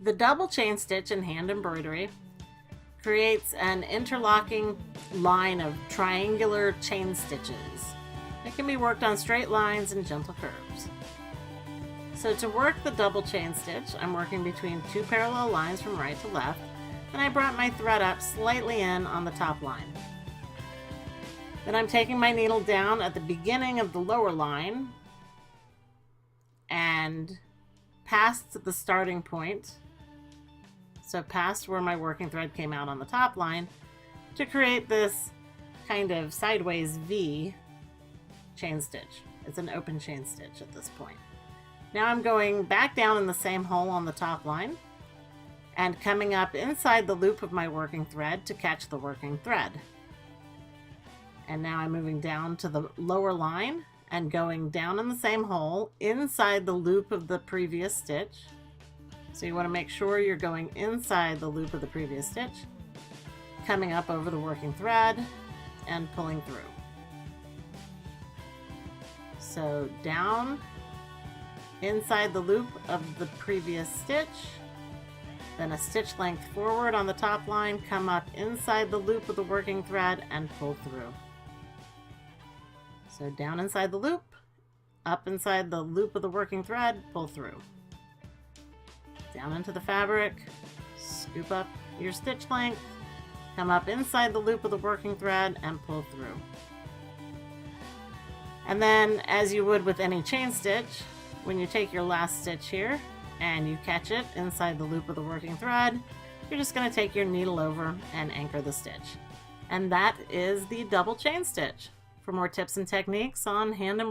The double chain stitch in hand embroidery creates an interlocking line of triangular chain stitches. It can be worked on straight lines and gentle curves. So to work the double chain stitch, I'm working between two parallel lines from right to left, and I brought my thread up slightly in on the top line. Then I'm taking my needle down at the beginning of the lower line and past the starting point, so past where my working thread came out on the top line, to create this kind of sideways V chain stitch. It's an open chain stitch at this point. Now I'm going back down in the same hole on the top line and coming up inside the loop of my working thread to catch the working thread. And now I'm moving down to the lower line and going down in the same hole inside the loop of the previous stitch. So you want to make sure you're going inside the loop of the previous stitch, coming up over the working thread and pulling through. So down inside the loop of the previous stitch, then a stitch length forward on the top line, come up inside the loop of the working thread and pull through. So down inside the loop, up inside the loop of the working thread, pull through. Down into the fabric, scoop up your stitch length, come up inside the loop of the working thread and pull through. And then, as you would with any chain stitch, when you take your last stitch here and you catch it inside the loop of the working thread, you're just going to take your needle over and anchor the stitch. And that is the double chain stitch. For more tips and techniques on hand embroidery,